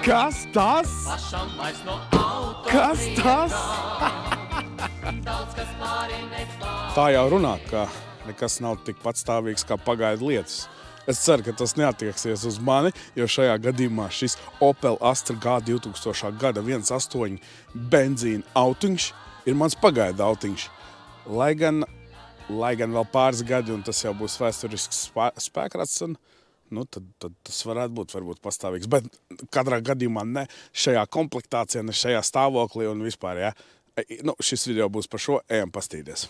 Kas tas? Kas tas? Tā jau runā, ka nekas nav tik patstāvīgs kā pagaidu lietas. Es ceru, ka tas neatieksies uz mani, jo šajā gadījumā šis Opel Astra G 2000. gada 1.8 benzīna autiņš ir mans pagaidu autiņš. Lai gan vēl pāris gadi, un tas jau būs vēsturisks spēkrats, un tad tas varētu būt varbūt pastāvīgs. Bet katrā gadījumā ne šajā komplektācijā, ne šajā stāvoklī un vispār, ja. Šis video būs par šo, ejam pastīties.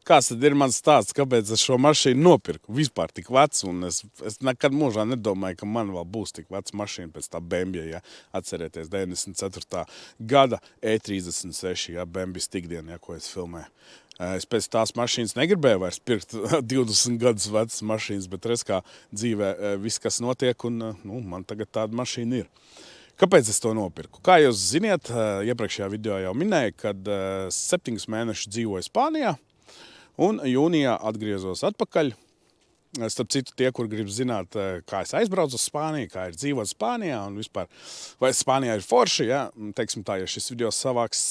Kāds tad ir mans stāsts, kāpēc es šo mašīnu nopirku? Vispār tik vecs, un es nekad mūžā nedomāju, ka man vēl būs tik vecs mašīna pēc tā Bembja, ja. Atcerieties, 94. gada E36, ja, Bembjas tikdiena, ja, ko es filmēju. Es pēc tās mašīnas negribēju vairs pirkt 20 gadus vecas mašīnas, bet redz, kā dzīvē viss, kas notiek, un man tagad tāda mašīna ir. Kāpēc es to nopirku? Kā jūs ziniet, iepriekšējā video jau minēju, kad 7 mēnešus dzīvoju Spānijā, un jūnijā atgriezos atpakaļ. Starp citu, tie, kur grib zināt, kā es aizbraucu uz Spāniju, kā ir dzīvot Spānijā, un vispār, vai Spānijā ir forši, ja, teiksim tā, ja šis video savāks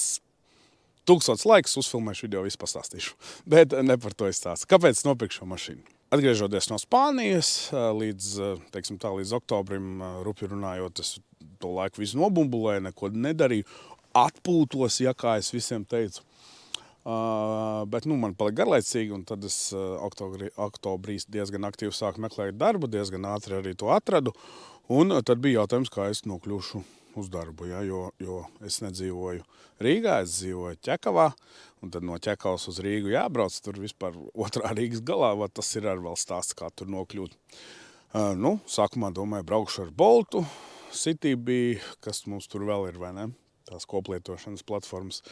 1000 laikus, uzfilmēšu video, visu pastāstīšu. Bet ne par to es stāstu. Kāpēc nopirku šo mašīnu? Atgriežoties no Spānijas, līdz oktobrim, rupi runājot, es to laiku visu nobumbulēju, neko nedarīju, atpūtos, ja kā es visiem teicu. Bet man palika garlaicīgi, un tad es oktobrī diezgan aktīvi sāku meklēt darbu, diezgan ātri arī to atradu, un tad bija jautājums, kā es nokļūšu uz darbu, ja, jo es nedzīvoju Rīgā, es dzīvoju Ķekavā, un tad no Ķekavas uz Rīgu jābrauc, tur vispār otrā Rīgas galā, tas ir arī vēl stāsts, kā tur nokļūt. Sākumā domāju, braukšu ar Boltu, City bija, kas mums tur vēl ir, vai ne, tās koplietošanas platformas.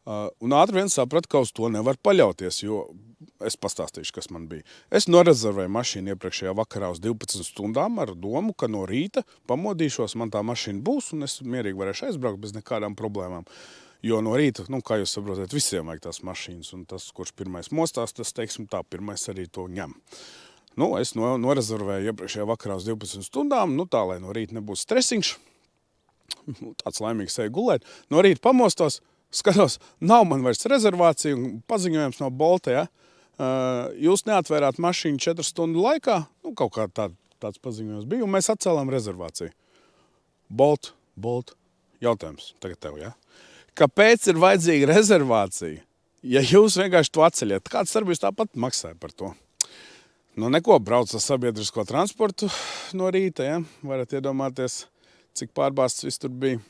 Un ātri vien sapratu, ka uz to nevar paļauties, jo es pastāstīšu, kas man bija. Es norezervēju mašīnu iepriekšējā vakarā uz 12 stundām ar domu, ka no rīta pamodīšos, man tā mašīna būs, un es mierīgi varēšu aizbraukt bez nekādām problēmām. Jo no rīta, kā jūs saprotat, visiem vajag tās mašīnas, un tas, kurš pirmais mostās, tas, teiksim tā, pirmais arī to ņem. Es norezervēju iepriekšējā vakarā uz 12 stundām, tā, lai no rīta nebūs stresiņš. Tāds laimīgs eju gulēt. No rīta pamostos, skatos, nav man vairs rezervācija un paziņojums no Bolta, ja? Jūs neatvērāt mašīnu 4 stundu laikā, kaut kā tāds paziņojums bija, un mēs atcēlām rezervāciju. Bolt, jautājums tagad tev, ja? Kāpēc ir vajadzīga rezervācija? Ja jūs vienkārši to atceļat, kāds darbs tāpat maksāja par to? Neko, brauc ar sabiedrisko transportu no rīta, ja? Varat iedomāties, cik pārbāsts viss tur bija.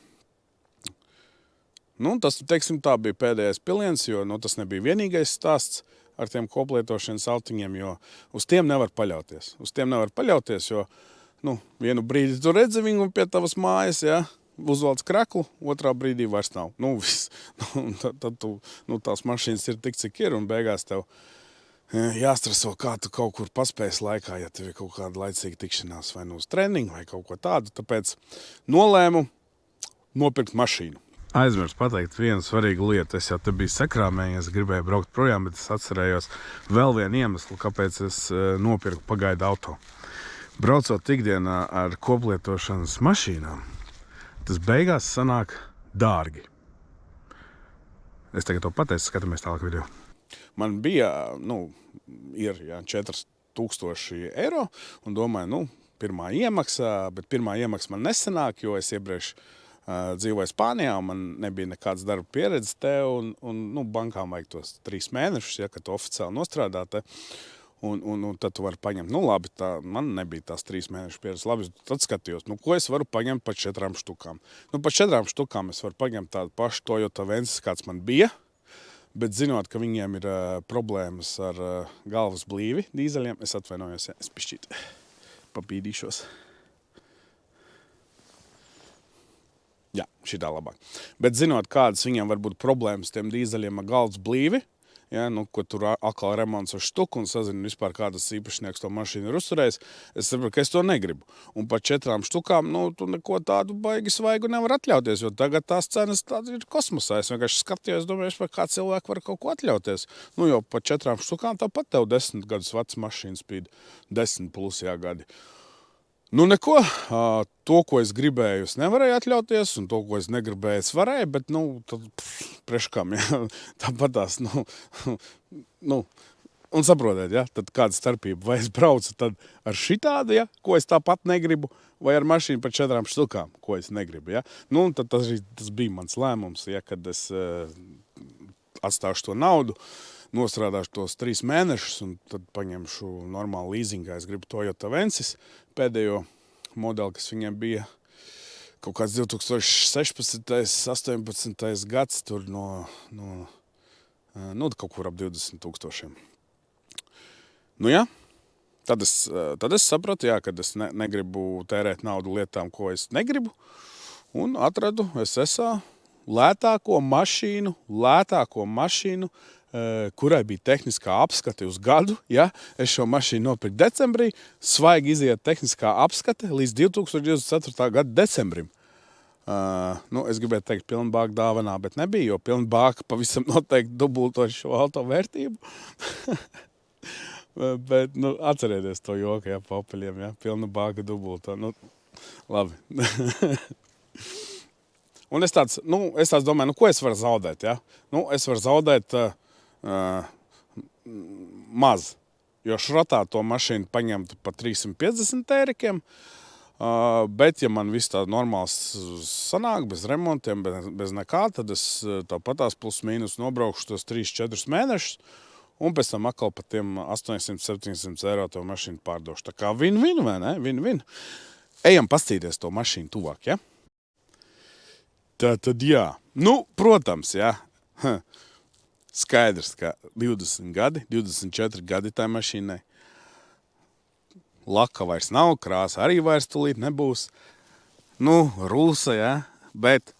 Tas, teiksim, tā bija pēdējais piliens, jo tas nebija vienīgais stāsts ar tiem koplietošanas autiņiem, jo uz tiem nevar paļauties. Uz tiem nevar paļauties, jo vienu brīdi tu redzi viņu pie tavas mājas, ja, uzvalc kraklu, otrā brīdī vairs nav. Tad tās mašīnas ir tik, cik ir, un beigās tev jāstreso, kā tu kaut kur paspējas laikā, ja tev ir kaut kāda laicīga tikšanās vai uz treniņu vai kaut ko tādu. Tāpēc nolēmu nopirkt mašīnu. Aizmirsu pateikt vienu svarīgu lietu. Es jau te biju sakrāmējies, gribēju braukt projām, bet es atcerējos vēl vienu iemeslu, kāpēc es nopirku pagaidu auto. Braucot ikdienā ar koplietošanas mašīnām, tas beigās sanāk dārgi. Es tagad to pateicu, skatāmies tālāk video. Man bija, ir 4000 eiro, un domāju, pirmā iemaksa, bet pirmā iemaksa man nesanāk, jo es iepriekš dzīvoju Spānijā, un man nebija nekāds darba pieredzes te, un bankām vajag tos 3 mēnešus, ja, kad tu oficiāli nostrādā te, un tad tu vari paņemt. Labi, man nebija tās 3 mēnešu pieredzes. Labi, tad skatījos, ko es varu paņemt par 4 štukām. Par 4 štukām es varu paņemt tādu pašu Toyota Avensis, kāds man bija, bet zinot, ka viņiem ir problēmas ar galvas blīvi dīzeļiem, es atvainojos, ja es pišķīt papīdīšos. Jā, šitā labāk. Bet zinot, kādas viņiem var būt problēmas tiem dīzeļiem ar galvas blīvi, ja, ko tur atkal remonts ar štuku un sazinu vispār kādas īpašnieks to mašīnu ir uzturējis, es saprotu, ka es to negribu. Un par 4 štukām, tu neko tādu baigi svaigu nevar atļauties, jo tagad tās cenas tādas ir kosmosā. Es vienkārši skatījos, domāju, kā cilvēki var kaut ko atļauties. Jo par 4 štukām tāpat tev 10 gadus vecs mašīnas spīd, 10 plus gadi. Nu, neko. To, ko es gribēju, es nevarēju atļauties, un to, ko es negribēju, es varēju, bet, tad priekškam, ja? Tāpat tās, un saprotiet, ja? Tad kāda starpība, vai es braucu tad ar šitādu, ja? Ko es tāpat negribu, vai ar mašīnu par 4 štukām, ko es negribu, ja? Un tad tas bija mans lēmums, ja? Kad es atstāšu to naudu, nostrādāšu tos 3 mēnešus, un tad paņemšu normālu līzingā. Es gribu Toyota Avensis, pēdējo modeli, kas viņiem bija kaut kāds 2016. 18. gads, tur kaut kur ap 20 000. Nu jā, tad es sapratu, jā, kad es negribu tērēt naudu lietām, ko es negribu, un atradu SSA lētāko mašīnu, kurai bija tehniskā apskate uz gadu. Ja? Es šo mašīnu nopirku decembrī, svaigi iziet tehniskā apskate līdz 2024. gada decembrim. Es gribēju teikt pilnbāga dāvanā, bet nebija, jo pilnbāga pavisam noteikti dubulto šo auto vērtību. Bet, atcerieties to joku, ja, pa Opeļiem, ja, pilna bāga dubulto. Labi. Un es tāds domāju, ko es varu zaudēt, ja? Es varu zaudēt maz, jo šratā to mašīnu paņemtu pa 350 eirikiem, bet, ja man viss tā normāls sanāk, bez remontiem, bez nekā, tad es tāpatās plus mīnus nobraukšu tos 3-4 mēnešus, un pēc tam atkal par tiem 800-700 eiro to mašīnu pārdošu. Tā kā win-win, vai ne? Win-win. Ejam pastīties to mašīnu tuvāk, ja? Tad jā. Protams, jā. Skaidrs, ka 24 gadi tai mašīnai. Laka vairs nav, krāsa arī vairs tūlīt nebūs. Rūsa, jā. Bet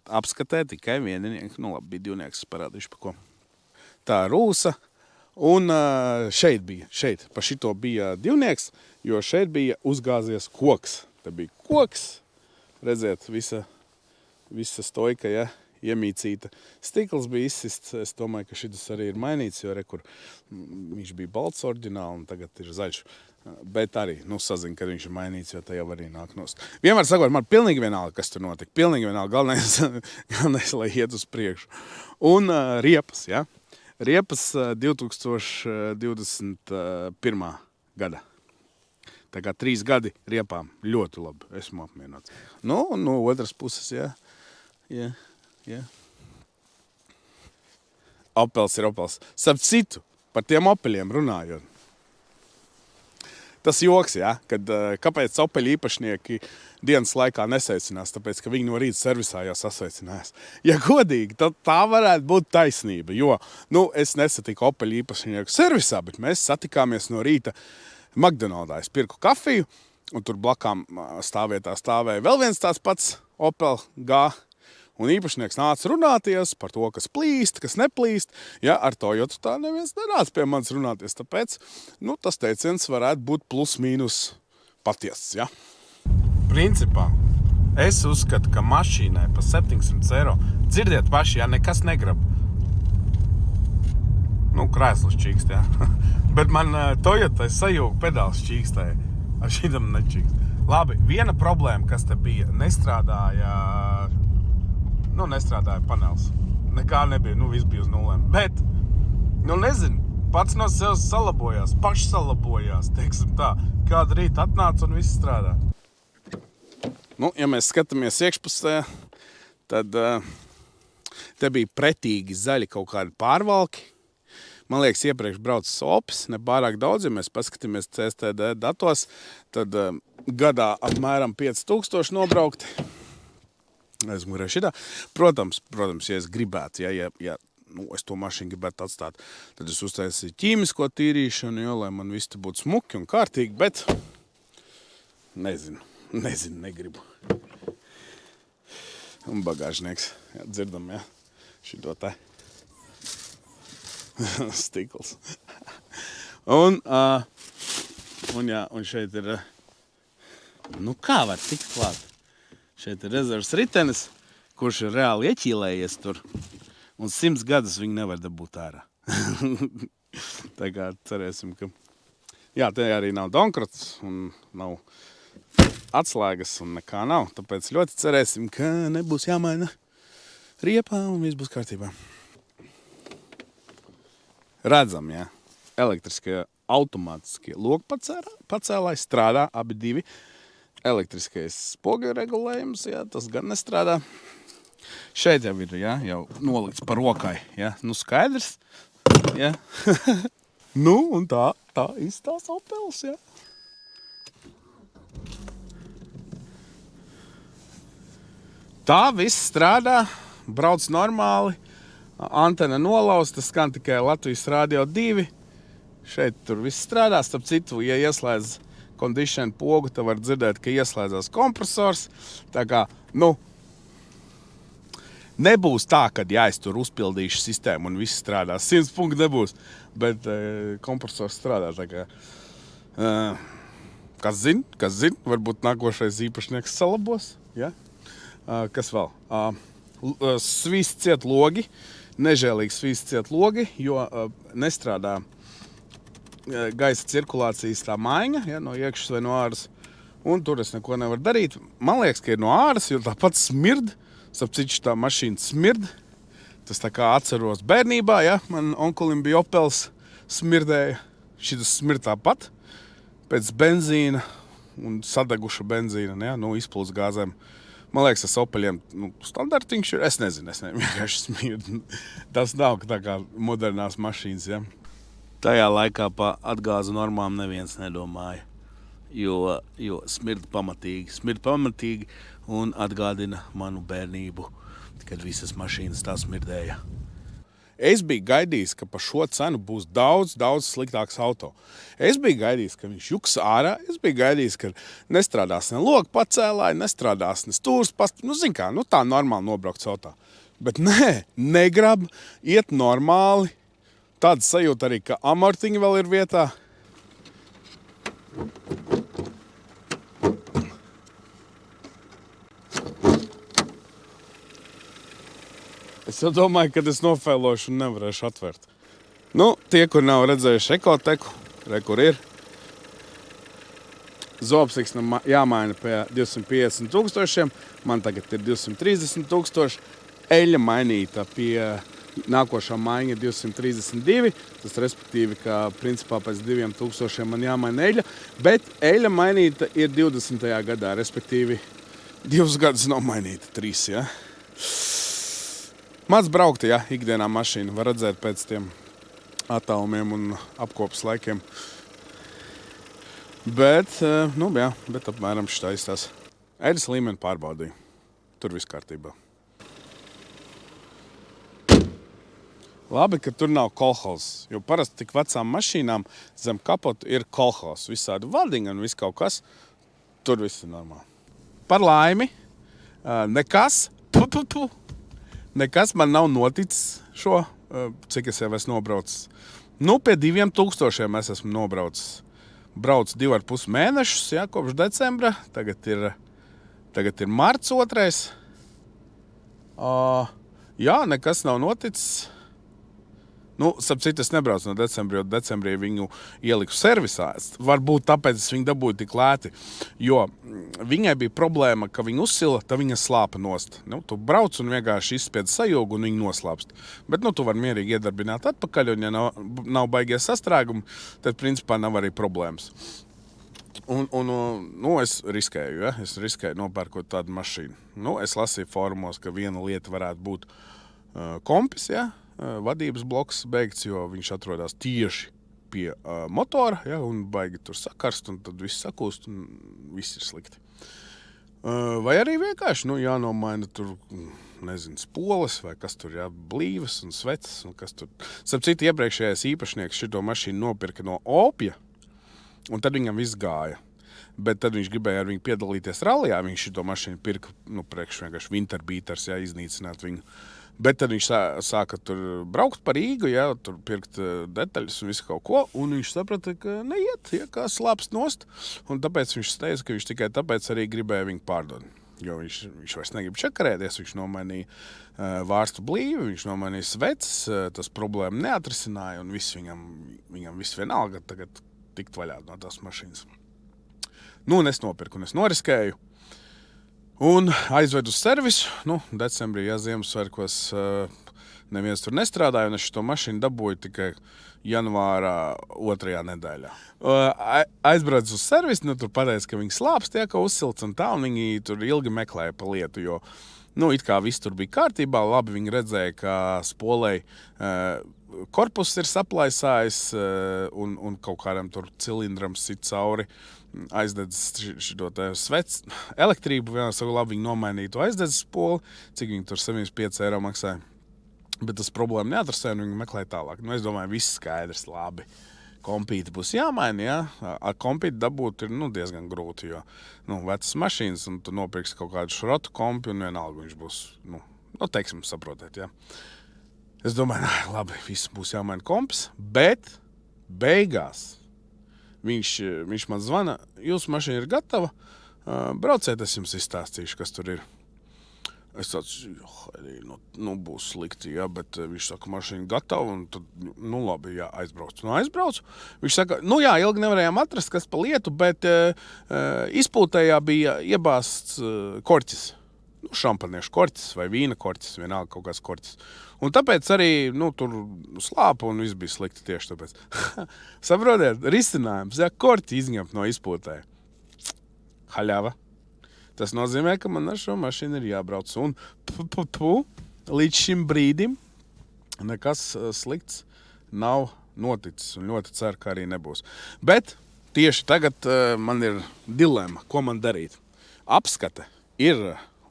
apskatē tikai vieninieki. Labi, bija divnieks, parādīšu pa ko. Tā rūsa. Un šeit, pa šito bija divnieks, jo šeit bija uzgāzies koks. Te bija koks, redziet, visa stoika, ja, iemīcīta. Stikls bija izsists, es domāju, ka šitas arī ir mainīts, jo rekur viņš bija balts oriģināli un tagad ir zaļš. Bet arī, sazinu, kad viņš ir mainīts, jo te jau arī nāk nost. Vienmēr sakot, man pilnīgi vienalga, kas tur notika. Pilnīgi vienalga, galvenais, lai iet uz priekšu. Un riepas, ja. Riepas 2021. gada. Tā kā 3 gadi riepām ļoti labi. Esmu apmierināts. No otras puses, jā. Jā. Opels ir Opels. Starp citu, par tiem Opeļiem runājot. Tas joks, jā, kad kāpēc Opeļu īpašnieki dienas laikā nesveicinās, tāpēc, ka viņi no rīta servisā jau sasveicinājās. Ja godīgi, tad tā varētu būt taisnība, jo, es nesatiku Opeļu īpašnieku servisā, bet mēs satikāmies no rīta McDonaldā. Es pirku kafiju, un tur blakām stāvēja vēl viens tāds pats Opel G. Un īpašnieks nāca runāties par to, kas plīst, kas neplīst. Ja, ar Toyotu tā neviens nenāca pie manis runāties, tāpēc tas teiciens varētu būt plus mīnus patiests. Ja? Principā, es uzskatu, ka mašīnai pa 700 eiro, dzirdiet paši, ja nekas negrib. Krēsls čīkst, ja. Bet man Toyota sajūga pedāls čīkstēja. Ar šitam nečīkst. Labi, viena problēma, kas te bija, nestrādāja panels. Nekā nebija, viss bija uz nulēm. Bet, nezinu, pats no sev salabojās, pašsalabojās, teiksim tā. Kādu rītu atnāca un viss strādā. Ja mēs skatāmies iekšpusē, tad te bija pretīgi zaļi kaut kādi pārvalki. Man liekas, iepriekš braucis opis, ne pārāk daudz, ja mēs paskatāmies CSTD datos, tad gadā apmēram 5000 nobraukti. Aizmugurē šitā. Protams, ja es gribētu, ja es to mašīnu gribētu atstāt, tad es uztaisīju ķīmisko tīrīšanu, jo, lai man viss te būtu smuki un kārtīgi, bet nezinu, negribu. Un bagāžnieks, jā, dzirdam, jā, šito te. Stikls. Un šeit ir, kā var tikt klāt? Šeit ir rezervs ritenis, kurš ir reāli ieķīlējies tur, un 100 gadus viņu nevar dabūt ārā. Tā kā cerēsim, ka Jā, te arī nav donkrats un nav atslēgas un nekā nav. Tāpēc ļoti cerēsim, ka nebūs jāmaina riepā un viss būs kārtībā. Redzam, jā, elektriskie automātiskie lokpacēlāji strādā abi divi. Elektriskais spoguļu regulējums, jā, tas gan nestrādā. Šeit jau ir, jā, jau nolikts par rokai, jā, nu skaidrs, jā. Nu, un tā izstās Opels, jā. Tā viss strādā, brauc normāli, antena nolausta, skan tikai Latvijas Radio 2. Šeit tur viss strādā, starp citu, ja ieslēdz condition pogu, tad var dzirdēt, ka ieslēdzās kompresors. Tā kā, nu, nebūs tā, kad jā, es tur uzpildīšu sistēmu un viss strādā. 100 punkti nebūs, bet kompresors strādā. Tā kā, kas zin, varbūt nākošais īpašnieks salabos, ja? Kas vēl? Svīst ciet logi, nežēlīgi svīst ciet logi, jo nestrādā gaisa cirkulācijas tā maiņa, ja, no iekšas vai no āras, un tur es neko nevaru darīt. Man liekas, ka ir no āras, jo tāpat smird, sapciķi tā mašīna smird. Tas tā kā atceros bērnībā, ja, man onkulim bija Opels, smirdēja, šitas smird tāpat, pēc benzīna un sadeguša benzīna, ja, nu izplūst gāzēm. Man liekas, tas Opeļiem standartiņš ir, es nezinu, vienkārši smird. Tas nav tā kā modernās mašīnas, ja. Tajā laikā pa atgāzu normām neviens nedomāja, jo smird pamatīgi un atgādina manu bērnību, kad visas mašīnas tā smirdēja. Es biju gaidījis, ka par šo cenu būs daudz sliktāks auto. Es biju gaidījis, ka viņš juks ārā. Es biju gaidījis, ka nestrādās ne loku pacēlāji, nestrādās ne stūrs past. Nu, zin kā, nu tā normāli nobraukts auto. Bet nē, negrab, iet normāli. Tāda sajūta arī, ka amortiņi vēl ir vietā. Es jau domāju, kad es nofēlošu un nevarēšu atvērt. Nu, tie, kur nav redzējuši ekoteku, kur ir. Zobsiks jāmaina pie 250 000, man tagad ir 230 000. Eļa mainīta pie nākošā maiņa 232. Tas respektīvi, ka principā pēc 2000 man jāmaina eļa. Bet eļa mainīta ir 20. gadā, respektīvi 2 gadus nav mainīta, 3, ja. Maz braukti, ja, ikdienā mašīna. Var redzēt pēc tiem attālumiem un apkopas laikiem. Bet, nu jā, bet apmēram šitā izstās. Eļas līmeni pārbaudīju. Tur viss kārtībā. Labi, ka tur nav kolhozs, jo parasti tik vecām mašīnām zem kapotu ir kolhozs. Visādi vadiņi un viss kaut kas. Tur viss ir normāli. Par laimi, nekas, nekas man nav noticis šo, cik es jau esmu nobraucis. Nu, pie 2000 es esmu nobraucis. Braucu 2,5 mēnešus, jā, kopš decembra. Tagad ir marts 2. Jā, nekas nav noticis. Nu, sapcīt, es nebraucu no decembra, jo decembrī viņu ieliku servisā. Varbūt tāpēc es viņu dabūju tik lēti, jo viņai bija problēma, ka viņa uzsila, tad viņa slāpa nost. Nu, tu brauc un vienkārši izspied sajūgu un viņa noslāpst. Bet, nu, tu vari mierīgi iedarbināt atpakaļ, un ja nav baigie sastrēgumi, tad, principā, nav arī problēmas. Nu, es riskēju, ja? Es riskēju nopērkot tādu mašīnu. Nu, es lasīju fórumos, ka viena lieta varētu būt kompis, ja? Vadības bloks beigts, jo viņš atrodas tieši pie motora, ja, un baigi tur sakarst, un tad viss sakūst, un viss ir slikti. Vai arī vienkārši, nu, jānomaina tur, nezinu, spoles, vai kas tur, jā, blīvas un sveces, un kas tur. Starp citu, iepriekšējais īpašnieks šito mašīnu nopirka no Opja, un tad viņam viss gāja. Bet tad viņš gribēja ar viņu piedalīties rallijā, viņš šito mašīnu pirka, nu, priekš vienkārši winterbeaters, jā, iznīcināt viņu. Bet tad viņš sāka tur braukt par Rīgu, ja, tur pirkt detaļas un visu kaut ko, un viņš saprata, ka neiet, ja, kā slāpst nost, un tāpēc viņš teica, ka viņš tikai tāpēc arī gribēja viņu pārdot. Jo viņš vairs negrib čakarēties, viņš nomainīja vārstu blīvi, viņš nomainīja sveces, tas problēma neatrisināja, un viss viņam viss vienalga tagad tikt vaļā no tās mašīnas. Nu, un es nopirku, un es noriskēju. Un aizvedu uz servisu. Nu, decembrī, Ziemassvētkos neviens tur nestrādāja, un es šo mašīnu dabūju tikai janvārā 2. nedēļā. Aizbraucu uz servisu, nu, tur pateica, ka viņi slāpst, ka uzsilts un tā, un viņi tur ilgi meklēja pa lietu, jo, nu, it kā viss tur bija kārtībā, labi viņi redzēja, ka spolei korpus ir saplaisājis, un kaut kādam tur cilindram sit cauri aizdedzis šo svec elektrību, vienā saku, labi viņi nomainīja to aizdedzis spoli, cik viņi tur 75 eiro maksāja. Bet tas problēma neatrasēja, un viņi meklēja tālāk. Nu, es domāju, viss skaidrs, labi. Kompīti būs jāmaina, jā. Ar kompīti dabūt ir diezgan grūti, jo vecas mašīnas, un tu nopirksi kaut kādu šrotu kompi, un vienalga viņš būs, teiksim, saprotiet, jā. Es domāju, labi, viss būs jāmaina kompis, bet beigās viņš man zvana, jūsu mašīna ir gatava, brauciet, es jums izstāstīšu, kas tur ir. Es tāds, būs slikti, jā, bet viņš saka, mašīna gatava, un tad, labi, jā, aizbraucu. Aizbraucu. Viņš saka, jā, ilgi nevarējām atrast, kas pa lietu, bet izpūtējā bija iebāsts korķis. Šampaniešu korķis vai vīna korķis, vienalga kaut kāds korķis. Un tāpēc arī, tur slāpa un viss bija slikti tieši tāpēc. Saprotiet, risinājums, jā, korķi izņemt no izpūtēja. Haļava. Tas nozīmē, ka man ar šo mašīnu ir jābrauc. Un līdz šim brīdim nekas slikts nav noticis. Un ļoti ceru, ka arī nebūs. Bet tieši tagad man ir dilemma, ko man darīt. Apskate ir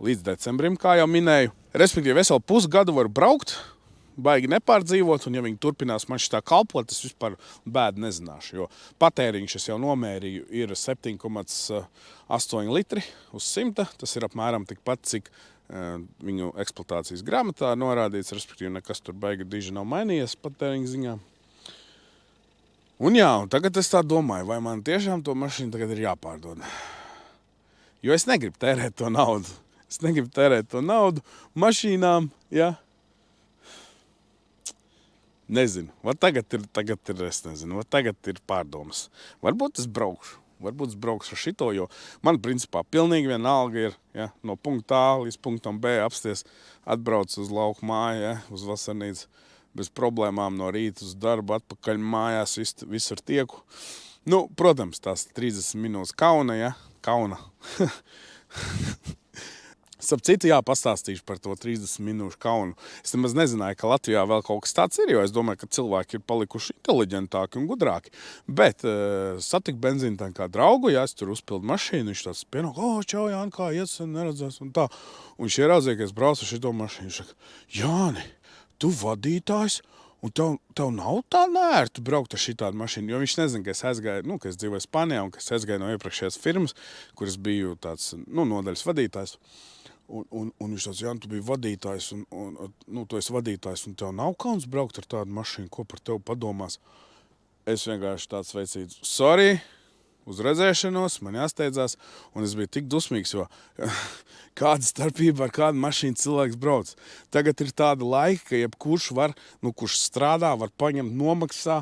līdz decembrim, kā jau minēju. Respektīvi, es vēl pusgadu varu braukt, baigi nepārdzīvot, un ja viņi turpinās man šitā kalpot, es vispār bēdu nezināšu, jo patēriņš es jau nomērīju ir 7,8 litri uz 100. Tas ir apmēram tikpat, cik viņu eksploatācijas grāmatā norādīts, respektīvi nekas tur baigi diži nav mainījies patēriņa ziņā. Un jā, un tagad es tā domāju, vai man tiešām to mašīnu tagad ir jāpārdod. Jo es negribu tērēt to naudu. Es negribu tērēt to naudu mašīnām, jā. Nezinu, tagad ir, es nezinu, tagad ir pārdomas. Varbūt es braukšu ar šito, jo man principā pilnīgi vienalga ir, ja, no punkta A līdz punktam B apsties, atbrauc uz lauku māju, ja, uz vasarnīcu, bez problēmām no rīta uz darbu, atpakaļ mājās, visur tieku. Protams, tās 30 minūtes kauna, ja, kauna. Starp citu, jā, pastāstīšu par to 30 minūšu kaunu. Es nemaz nezināju, ka Latvijā vēl kaut kas tāds ir, jo es domāju, ka cilvēki ir palikuši inteliģentāki un gudrāki. Bet satiku benzīntaņu kā draugu, ja es tur uzpildu mašīnu, viņš tāds pienāk, čau, Jāni, kā iet, sen neredzēs un tā. Un viņš ieraudzīja, ka es braucu šito mašīnu. Viņš saka, Jāni, tu vadītājs, un tev nav tā nērti braukt ar šitādu mašīnu, jo viņš nezina, ka es aizgāju, ka es dzīvoju Spānijā un ka es aizgāju no iepriekšējās firmas, kuras biju tāds, nodaļas vadītājs. Un viņš tāds, Jāni, tu biji vadītājs, un tu esi vadītājs, un tev nav kauns braukt ar tādu mašīnu, ko par tevi padomās? Es vienkārši tāds veicīts, sorry, uz redzēšanos, man jāsteidzās, un es biju tik dusmīgs, jo kāda starpība ar kādu mašīnu cilvēks brauc. Tagad ir tāda laika, ka jebkurš var, kurš strādā, var paņemt nomaksā,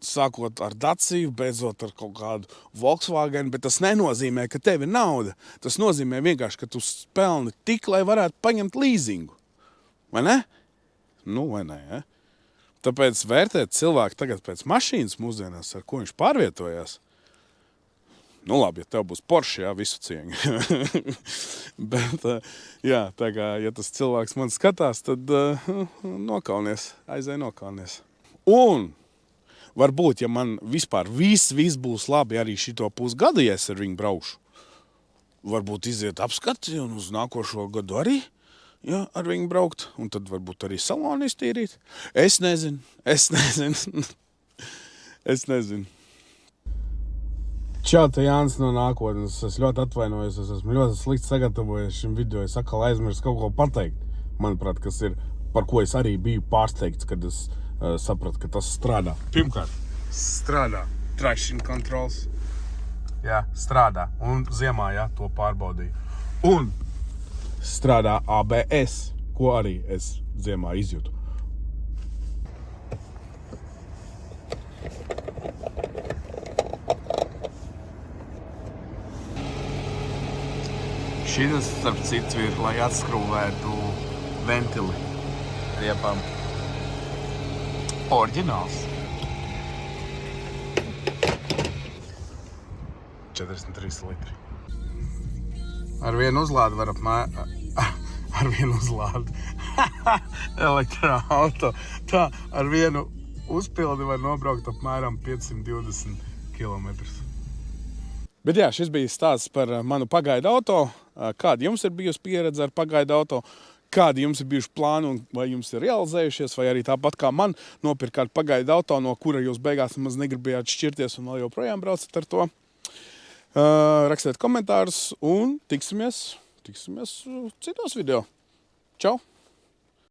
sākot ar Daciju, beidzot ar kaut kādu Volkswagen, bet tas nenozīmē, ka tev ir nauda. Tas nozīmē vienkārši, ka tu pelni tik, lai varētu paņemt līzingu. Vai ne? Vai ne, ja? Tāpēc vērtēt cilvēku tagad pēc mašīnas mūsdienās, ar ko viņš pārvietojās. Labi, ja tev būs Porsche, jā, visu cieņu. Bet, jā, tā kā, ja tas cilvēks man skatās, tad nokaunies, aizēj nokaunies. Un varbūt, ja man vispār viss būs labi arī šito pusgadu, ja es ar viņu braukšu, varbūt iziet apskati un uz nākošo gadu arī, ja, ar viņu braukt, un tad varbūt arī salonu iztīrīt. Es nezinu. Čau, te Jānis no nākotnes. Es ļoti atvainojos, es esmu ļoti slikti sagatavojies šim video. Es atkal aizmirsu kaut ko pateikt, manuprāt, kas ir, par ko es arī biju pārsteigts, kad es sapratu, ka tas strādā. Pirmkārt, strādā traction controls. Jā, strādā. Un ziemā, jā, to pārbaudīju. Un strādā ABS, ko arī es ziemā izjūtu. Šis, starp citu, ir, lai atskrūvētu ventili riepām. Oriģināls. 43 litri. Ar vienu uzlādi var ar vienu uzlādi. Elektroauto. Tā, ar vienu uzpildi var nobraukt apmēram 520 km. Bet jā, šis bija stāsts par manu pagaidu auto. Kāda jums ir bijusi pieredze ar pagaidu auto? Kādi jums ir bijuši plāni un vai jums ir realizējušies? Vai arī tāpat kā man nopirkt kādu pagaidu auto, no kura jūs beigās maz negribējāt šķirties un vēl joprojām braucat ar to? Rakstiet komentārus un tiksimies citos video. Čau!